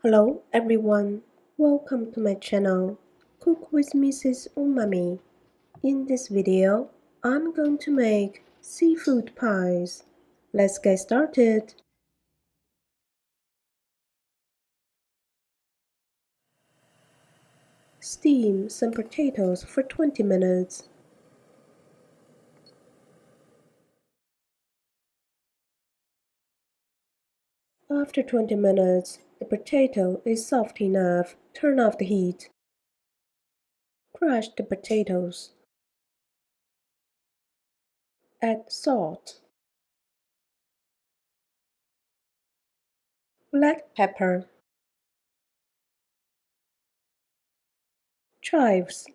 Hello everyone, welcome to my channel, Cook with Mrs. Umami. In this video, I'm going to make seafood pies. Let's get started. Steam some potatoes for 20 minutes. After 20 minutes, the potato is soft enough. Turn off the heat. Crush the potatoes. Add salt, black pepper, chives,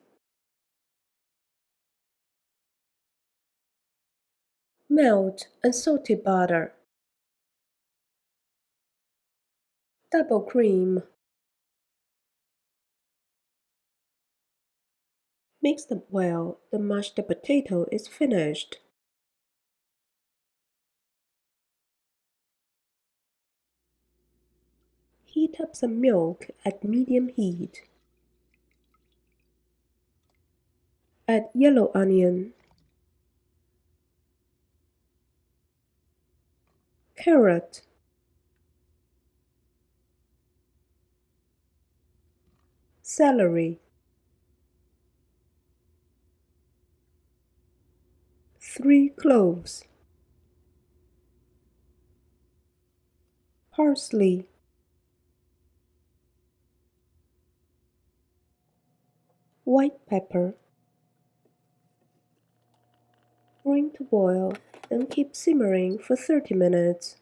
melt unsalted butter, double cream. Mix them well. The mashed potato is finished. Heat up some milk at medium heat. Add yellow onion, carrot, celery, 3 cloves, parsley, white pepper. Bring to boil, then keep simmering for 30 minutes.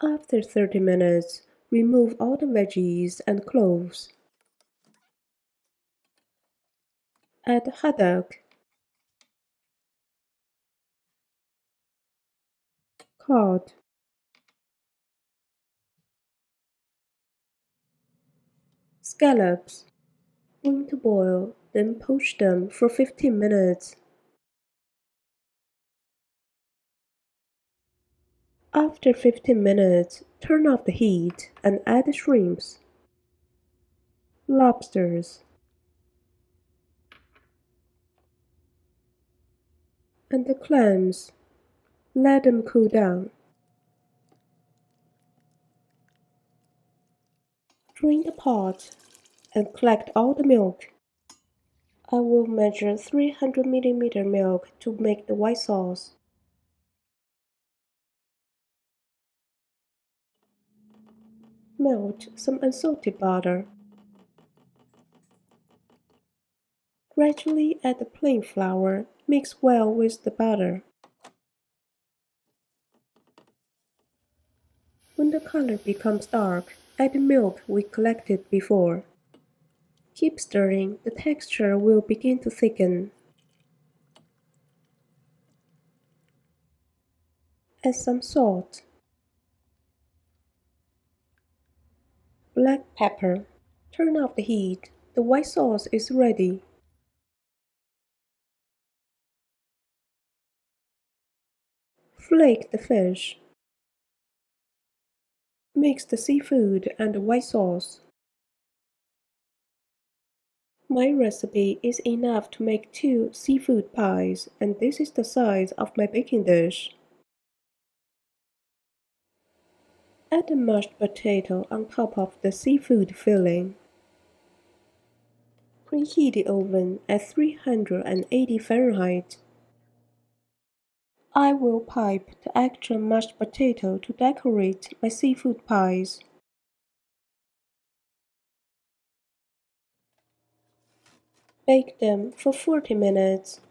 After 30 minutes, remove all the veggies and cloves. Add haddock, cod, scallops. Bring to boil, then poach them for 15 minutes. After 15 minutes, turn off the heat and add the shrimps, lobsters, and the clams. Let them cool down. Drain the pot and collect all the milk. I will measure 300 ml milk to make the white sauce. Melt some unsalted butter. Gradually add the plain flour. Mix well with the butter. When the color becomes dark, add the milk we collected before. Keep stirring, the texture will begin to thicken. Add some salt, black pepper. Turn off the heat. The white sauce is ready. Flake the fish. Mix the seafood and the white sauce. My recipe is enough to make 2 seafood pies, and this is the size of my baking dish. Add the mashed potato on top of the seafood filling. Preheat the oven at 380 Fahrenheit. I will pipe the extra mashed potato to decorate my seafood pies. Bake them for 40 minutes.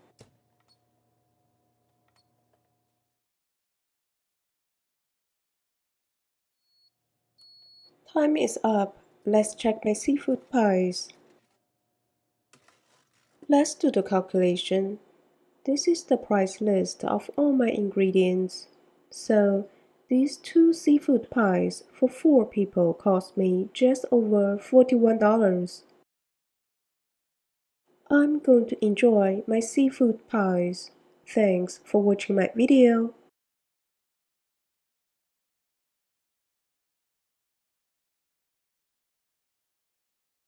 Time is up. Let's check my seafood pies. Let's do the calculation. This is the price list of all my ingredients. So, these 2 seafood pies for 4 people cost me just over $41. I'm going to enjoy my seafood pies. Thanks for watching my video.